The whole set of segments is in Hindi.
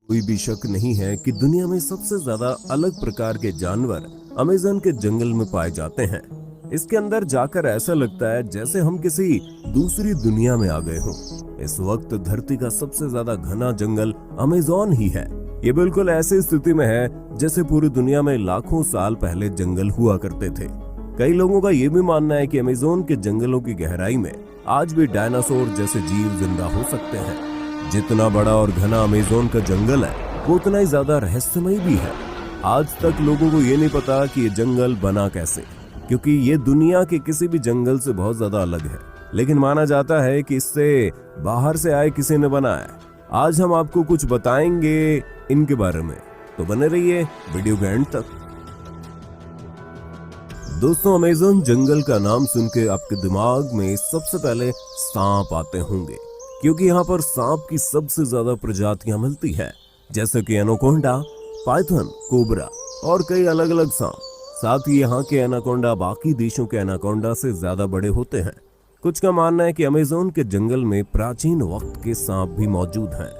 कोई भी शक नहीं है कि दुनिया में सबसे ज्यादा अलग प्रकार के जानवर अमेज़न के जंगल में पाए जाते हैं। इसके अंदर जाकर ऐसा लगता है जैसे हम किसी दूसरी दुनिया में आ गए हों। इस वक्त धरती का सबसे ज्यादा घना जंगल अमेज़न ही है। ये बिल्कुल ऐसी स्थिति में है जैसे पूरी दुनिया में लाखों साल पहले जंगल हुआ करते थे। कई लोगों का ये भी मानना है कि अमेज़न के जंगलों की गहराई में आज भी डायनासोर जैसे जीव जिंदा हो सकते हैं। जितना बड़ा और घना अमेज़न का जंगल है वो उतना ही ज्यादा रहस्यमय भी है। आज तक लोगों को ये नहीं पता कि ये जंगल बना कैसे, क्योंकि ये दुनिया के किसी भी जंगल से बहुत ज्यादा अलग है। लेकिन माना जाता है कि इससे बाहर से आए किसी ने बनाया है। आज हम आपको कुछ बताएंगे इनके बारे में, तो बने रहिए वीडियो के एंड तक। दोस्तों, अमेज़न जंगल का नाम सुन के आपके दिमाग में सबसे पहले सांप आते होंगे, क्योंकि यहाँ पर सांप की सबसे ज्यादा प्रजातियां मिलती है, जैसे कि एनाकोंडा, पाइथन, कोबरा और कई अलग अलग सांप। साथ ही यहाँ के एनाकोंडा बाकी देशों के एनाकोंडा से ज्यादा बड़े होते हैं। कुछ का मानना है कि अमेज़न के जंगल में प्राचीन वक्त के सांप भी मौजूद हैं,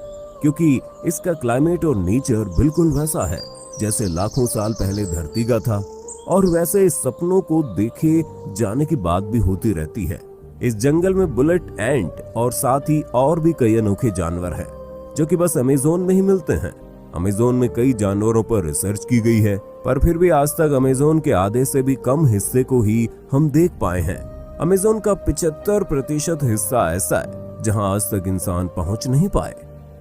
क्योंकि इसका क्लाइमेट और नेचर बिल्कुल वैसा है जैसे लाखों साल पहले धरती का था, और वैसे इस सपनों को देखे जाने की बात भी होती रहती है। इस जंगल में बुलेट एंट और साथ ही और भी कई अनोखे जानवर हैं, जो कि बस अमेज़न में ही मिलते हैं। अमेज़न में कई जानवरों पर रिसर्च की गई है, पर फिर भी आज तक अमेज़न के आधे से भी कम हिस्से को ही हम देख पाए हैं। अमेज़न का 75% हिस्सा ऐसा है जहां आज तक इंसान पहुंच नहीं पाए,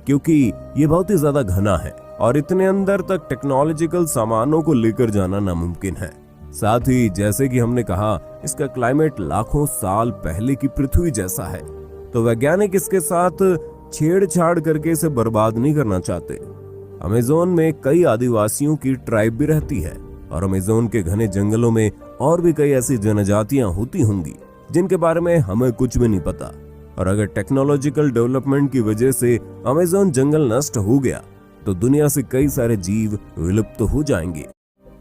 क्योंकि ये बहुत ही ज्यादा घना है और इतने अंदर तक टेक्नोलॉजिकल सामानों को लेकर जाना नामुमकिन है। साथ ही जैसे कि हमने कहा, इसका क्लाइमेट लाखों साल पहले की पृथ्वी जैसा है, तो वैज्ञानिक इसके साथ छेड़छाड़ करके इसे बर्बाद नहीं करना चाहते। अमेज़न में कई आदिवासियों की ट्राइब भी रहती है, और अमेज़न के घने जंगलों में और भी कई ऐसी जनजातियां होती होंगी जिनके बारे में हमें कुछ भी नहीं पता। और अगर टेक्नोलॉजिकल डेवलपमेंट की वजह से अमेज़न जंगल नष्ट हो गया तो दुनिया से कई सारे जीव विलुप्त हो जाएंगे।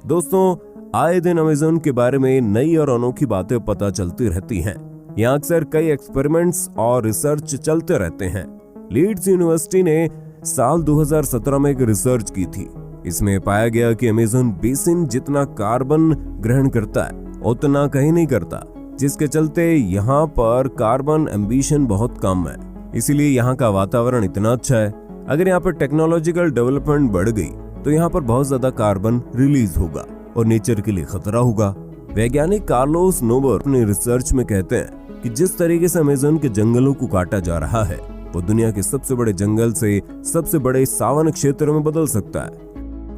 दोस्तों, आए दिन अमेज़न के बारे में नई और अनोखी बातें पता चलती रहती हैं। यहाँ अक्सर कई एक्सपेरिमेंट्स और रिसर्च चलते रहते हैं। लीड्स यूनिवर्सिटी ने साल 2017 में एक रिसर्च की थी। इसमें पाया गया कि अमेज़न बेसिन जितना कार्बन ग्रहण करता है उतना कहीं नहीं करता, जिसके चलते यहाँ पर कार्बन एम्बिशन बहुत कम है। इसीलिए यहाँ का वातावरण इतना अच्छा है। अगर यहाँ पर टेक्नोलॉजिकल डेवलपमेंट बढ़ गई तो यहाँ पर बहुत ज्यादा कार्बन रिलीज होगा और नेचर के लिए खतरा होगा। वैज्ञानिक कार्लोस नोबर अपने रिसर्च में कहते हैं कि जिस तरीके से अमेज़न के जंगलों को काटा जा रहा है वो दुनिया के सबसे बड़े जंगल से सबसे बड़े सावन क्षेत्र में बदल सकता है।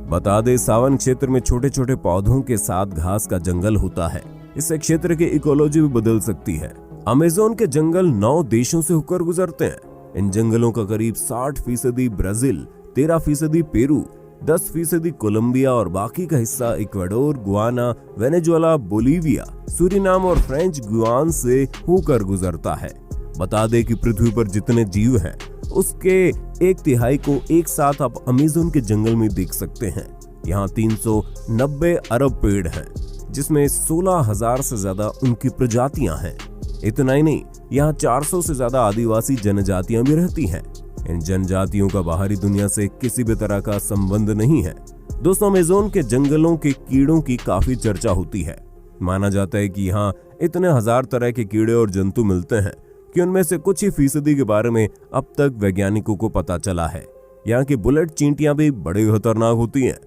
बता दे, सावन क्षेत्र में छोटे छोटे पौधों के साथ घास का जंगल होता है। इससे क्षेत्र की इकोलॉजी भी बदल सकती है। अमेज़न के जंगल 9 देशों से होकर गुजरते हैं। इन जंगलों का करीब 60% ब्राजील, 13% पेरू, 10% कोलंबिया और बाकी का हिस्सा Ecuador, Guana, Venezuela, Bolivia, Suriname और फ्रेंच गुयाना से होकर गुजरता है। बता दे कि पृथ्वी पर जितने जीव हैं उसके 1/3 को एक साथ आप अमेज़न के जंगल में देख सकते हैं। यहाँ 390 अरब पेड़ हैं, जिसमें 16,000 से ज्यादा उनकी प्रजातियां हैं। इतना ही नहीं, यहाँ 400 से ज्यादा आदिवासी जनजातियां भी रहती हैं। इन जनजातियों का बाहरी दुनिया से किसी भी तरह का संबंध नहीं है। दोस्तों, अमेज़न के जंगलों के कीड़ों की काफी चर्चा होती है। माना जाता है कि यहाँ इतने हजार तरह के कीड़े और जंतु मिलते हैं कि उनमें से कुछ ही फीसदी के बारे में अब तक वैज्ञानिकों को पता चला है। यहाँ की बुलेट चींटियां भी बड़ी खतरनाक होती हैं।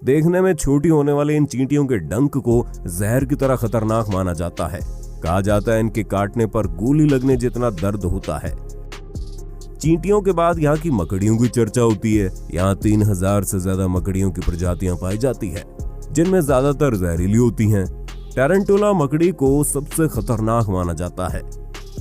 देखने में छोटी होने वाली इन चींटियों के डंक को जहर की तरह खतरनाक माना जाता है। कहा जाता है इनके काटने पर गोली लगने जितना दर्द होता है। चींटियों के बाद यहाँ की मकड़ियों की चर्चा होती है। यहाँ 3000 से ज्यादा मकड़ियों की प्रजातियां पाई जाती है, जिनमें ज्यादातर जहरीली होती हैं। टैरेंटुला मकड़ी को सबसे खतरनाक माना जाता है।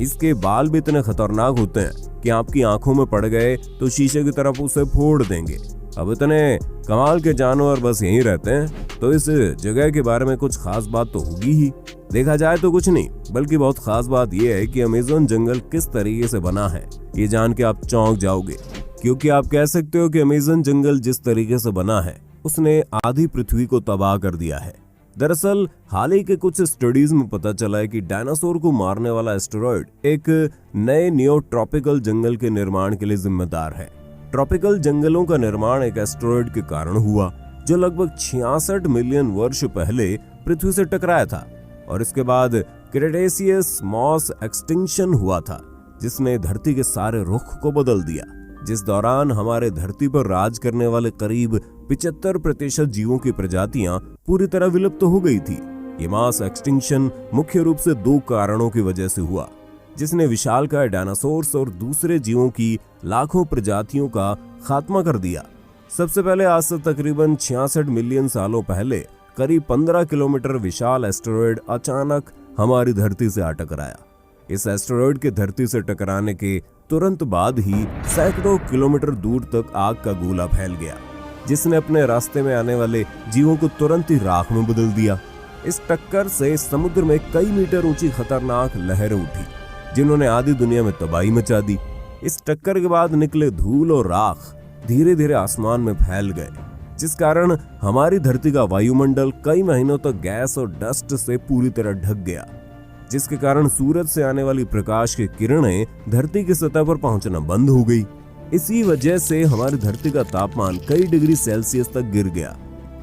इसके बाल भी इतने खतरनाक होते हैं कि आपकी आंखों में पड़ गए तो शीशे की तरफ उसे फोड़ देंगे। अब इतने कमाल के जानवर बस यहीं रहते हैं, तो इस जगह के बारे में कुछ खास बात तो होगी ही। देखा जाए तो कुछ नहीं, बल्कि बहुत खास बात यह है कि अमेज़न जंगल किस तरीके से बना है। ये जान के आप चौंक जाओगे, क्योंकि आप कह सकते हो कि अमेज़न जंगल जिस तरीके से बना है उसने आधी पृथ्वी को तबाह कर दिया है। दरअसल हाल ही के कुछ स्टडीज में पता चला है कि डायनासोर को मारने वाला एस्टेरॉयड एक नए नियोट्रॉपिकल जंगल के निर्माण के लिए जिम्मेदार है। ट्रॉपिकल जंगलों का निर्माण एक एस्टेरॉयड के कारण हुआ जो लगभग 66 मिलियन वर्ष पहले पृथ्वी से टकराया था। और इसके बाद क्रेटेशियस मॉस एक्सटिंक्शन हुआ था जिसने धरती के सारे रुख को बदल दिया, जिस दौरान हमारे धरती पर राज करने वाले करीब 75% जीवों की प्रजातियां पूरी तरह विलुप्त हो गई थी। ये मास एक्सटिंक्शन मुख्य रूप से 2 कारणों की वजह से हुआ जिसने विशालकाय डायनासोर्स और दूसरे जीवों की लाखों प्रजातियों का खात्मा कर दिया। सबसे पहले आज से तकरीबन 66 मिलियन सालों पहले करीब 15 किलोमीटर विशाल एस्टेरॉयड अचानक हमारी धरती से आ टकराया। इस एस्टेरॉयड के धरती से टकराने के तुरंत बाद ही सैकड़ों किलोमीटर दूर तक आग का गोला फैल गया जिसने अपने रास्ते में आने वाले जीवों को तुरंत ही राख में बदल दिया। इस टक्कर से समुद्र में कई मीटर ऊंची खतरनाक लहरें उठी जिन्होंने आधी दुनिया में तबाही मचा दी। इस टक्कर के बाद निकले धूल और राख धीरे धीरे आसमान में फैल गए जिस कारण हमारी धरती का वायुमंडल कई महीनों तक गैस और डस्ट से पूरी तरह ढक गया, जिसके कारण सूरज से आने वाली प्रकाश की किरणें धरती की सतह पर पहुंचना बंद हो गई। इसी वजह से हमारी धरती का तापमान कई डिग्री सेल्सियस तक गिर गया।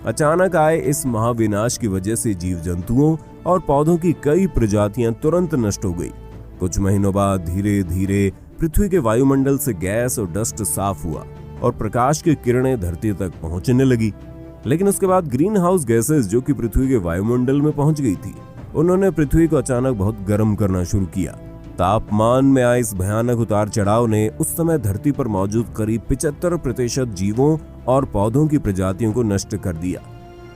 अचानक आए इस महाविनाश की वजह से जीव जंतुओं और पौधों की कई प्रजातियां तुरंत नष्ट हो गई। कुछ महीनों बाद धीरे धीरे पृथ्वी के वायुमंडल से गैस और डस्ट साफ हुआ और प्रकाश की किरणें धरती तक पहुंचने लगी। लेकिन उसके बाद ग्रीन हाउस गैसेस जो कि पृथ्वी के वायुमंडल में पहुंच गई थी, उन्होंने पृथ्वी को अचानक बहुत गर्म करना शुरू किया। तापमान में आए इस भयानक उतार चढ़ाव ने उस समय धरती पर मौजूद करीब 75% जीवों और पौधों की प्रजातियों को नष्ट कर दिया।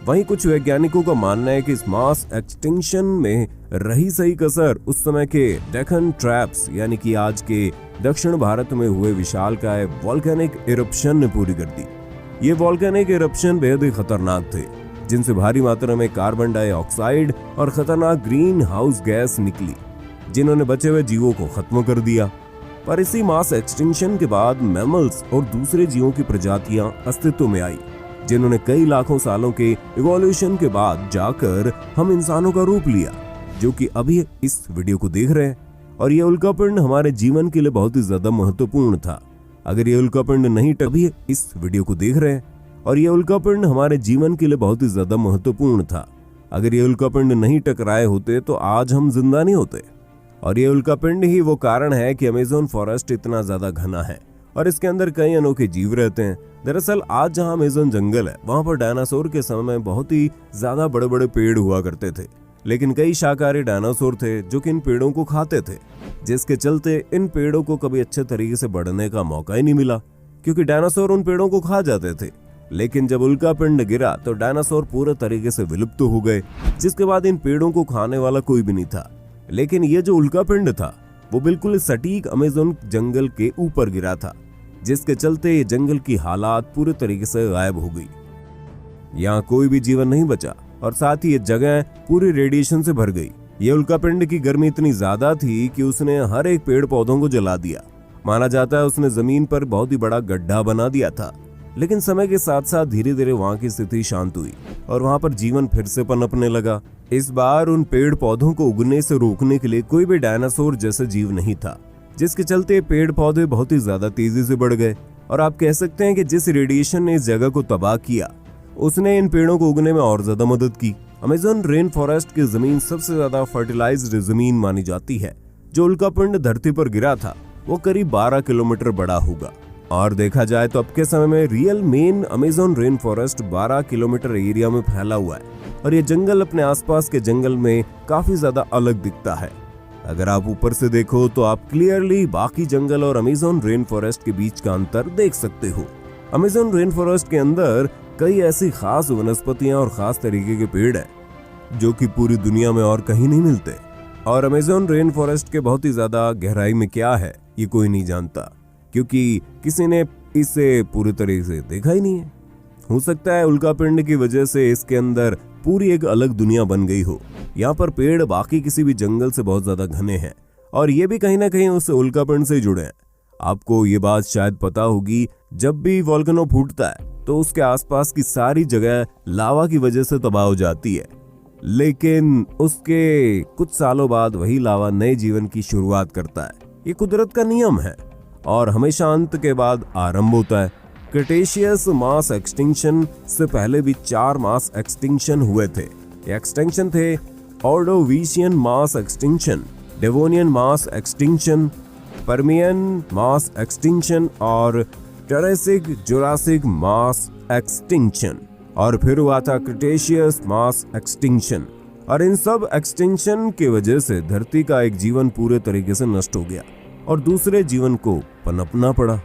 वहीं कुछ वैज्ञानिकों का मानना है कि इस मास एक्सटिंक्शन में रही सही कसर उस समय के डेक्कन ट्रैप्स यानी कि आज के दक्षिण भारत में हुए विशालकाय वोल्केनिक इरप्शन ने पूरी कर दी। ये वोल्केनिक इरप्शन बेहद ही खतरनाक थे जिनसे भारी मात्रा में कार्बन डाइऑक्साइड और खतरनाक ग्रीन हाउस गैस निकली जिन्होंने बचे हुए जीवों को खत्म कर दिया। पर इसी मास एक्सटिंक्शन के बाद मैमल्स और दूसरे जीवों की प्रजातियां अस्तित्व में आई जिन्होंने कई लाखों सालों के इवोल्यूशन के बाद जाकर हम इंसानों का रूप लिया जो कि अभी इस वीडियो को देख रहे हैं। और ये उल्कापिंड हमारे जीवन के लिए बहुत ही ज्यादा महत्वपूर्ण था। अगर ये उल्कापिंड नहीं टकराए इस वीडियो को देख रहे हैं और ये उल्कापिंड हमारे जीवन के लिए बहुत ही ज्यादा महत्वपूर्ण था। अगर ये उल्कापिंड नहीं टकराए होते तो आज हम जिंदा नहीं होते। और ये उल्कापिंड ही वो कारण है कि अमेज़न फॉरेस्ट इतना ज्यादा घना है और इसके अंदर कई अनोखे जीव रहते हैं। दरअसल आज जहां अमेज़न जंगल है वहां पर डायनासोर के समय में बहुत ही ज्यादा बड़े बड़े पेड़ हुआ करते थे, लेकिन कई शाकाहारी डायनासोर थे जो कि इन पेड़ों को खाते थे, जिसके चलते इन पेड़ों को कभी अच्छे तरीके से बढ़ने का मौका ही नहीं मिला क्योंकि डायनासोर उन पेड़ों को खा जाते थे। लेकिन जब उल्कापिंड गिरा तो डायनासोर पूरे तरीके से विलुप्त हो गए, जिसके बाद इन पेड़ों को खाने वाला कोई भी नहीं था। लेकिन ये जो उल्कापिंड था वो बिल्कुल सटीक अमेज़न जंगल के ऊपर गिरा था, जिसके चलते ये जंगल की हालात पूरे तरीके से गायब हो गई। यहाँ कोई भी जीवन नहीं बचा और साथ ही ये जगह पूरी रेडिएशन से भर गई। ये उल्कापिंड की गर्मी इतनी ज्यादा थी कि उसने हर एक पेड़ पौधों को जला दिया। माना जाता है उसने जमीन पर बहुत ही बड़ा गड्ढा बना दिया था। लेकिन समय के साथ साथ धीरे धीरे वहाँ की स्थिति शांत हुई और वहाँ पर जीवन फिर से पनपने लगा। इस बार उन पेड़ पौधों को उगने से रोकने के लिए कोई भी डायनासोर जैसा जीव नहीं था, जिसके चलते पेड़ पौधे बहुत ही ज्यादा तेजी से बढ़ गए। और आप कह सकते हैं कि जिस रेडिएशन ने इस जगह को तबाह किया उसने इन पेड़ों को उगने में और ज्यादा मदद की। अमेज़न रेन फॉरेस्ट की जमीन सबसे ज्यादा फर्टिलाइज्ड जमीन मानी जाती है। जो उल्कापिंड धरती पर गिरा था वो करीब 12 किलोमीटर बड़ा होगा। और देखा जाए तो अब के समय में real main Amazon rain forest 12 kilometre area में फैला हुआ है और ये जंगल अपने आसपास के जंगल में काफी ज्यादा अलग दिखता है। अगर आप ऊपर से देखो तो आप क्लियरली बाकी जंगल और अमेज़न रेन फॉरेस्ट के बीच का अंतर देख सकते हो। अमेज़न रेन फॉरेस्ट के अंदर कई ऐसी खास वनस्पतियां और खास तरीके के पेड़ हैं जो कि पूरी दुनिया में और कहीं नहीं मिलते। और अमेज़न रेन फॉरेस्ट के बहुत ही ज्यादा गहराई में क्या है ये कोई नहीं जानता, क्योंकि किसी ने इसे पूरी तरीके से देखा ही नहीं है। हो सकता है उल्कापिंड की वजह से इसके अंदर पूरी एक अलग दुनिया बन गई हो। यहाँ पर पेड़ बाकी किसी भी जंगल से बहुत ज्यादा घने हैं और ये भी कहीं ना कहीं उस उल्कापिंड से जुड़े हैं। आपको ये बात शायद पता होगी, जब भी वोल्केनो फूटता है तो उसके आसपास की सारी जगह लावा की वजह से तबाह हो जाती है, लेकिन उसके कुछ सालों बाद वही लावा नए जीवन की शुरुआत करता है। ये कुदरत का नियम है और हमेशा अंत के बाद आरंभ होता है। क्रिटेशियस मास एक्सटिंक्शन से पहले भी 4 मास एक्सटिंक्शन हुए थे। ये एक्सटिंक्शन थे Ordovician mass extinction, Devonian mass extinction, Permian mass extinction और टेरेसिक जुरासिक मास एक्सटिंक्शन। और फिर हुआ था क्रिटेशियस मास एक्सटिंक्शन। और इन सब एक्सटिंक्शन की वजह से धरती का एक जीवन पूरे तरीके से नष्ट हो गया और दूसरे जीवन को पनपना पड़ा।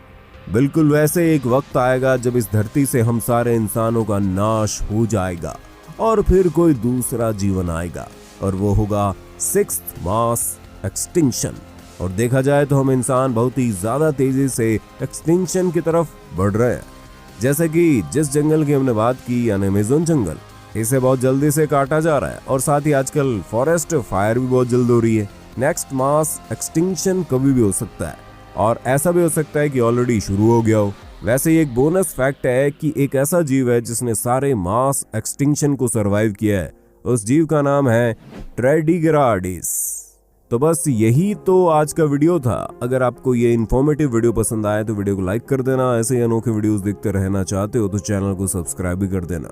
बिल्कुल वैसे एक वक्त आएगा जब इस धरती से हम सारे इंसानों का नाश हो जाएगा और फिर कोई दूसरा जीवन आएगा और वो होगा 6th मास एक्सटिंक्शन। और देखा जाए तो हम इंसान बहुत ही ज्यादा तेजी से एक्सटिंक्शन की तरफ बढ़ रहे हैं। जैसे कि जिस जंगल की हमने बात की यानी अमेज़न जंगल, इसे बहुत जल्दी से काटा जा रहा है और साथ ही आजकल फॉरेस्ट फायर भी बहुत जल्द हो रही है। नेक्स्ट मास एक्सटिंक्शन कभी भी हो सकता है और ऐसा भी हो सकता है कि ऑलरेडी शुरू हो गया हो। वैसे ही एक बोनस फैक्ट है कि एक ऐसा जीव है जिसने सारे मास एक्सटिंक्शन को सरवाइव किया है। उस जीव का नाम है ट्रेडिग्राडिस। तो बस यही तो आज का वीडियो था। अगर आपको ये इन्फॉर्मेटिव वीडियो पसंद आया तो वीडियो को लाइक कर देना। ऐसे ही अनोखे वीडियोस देखते रहना चाहते हो तो चैनल को सब्सक्राइब भी कर देना।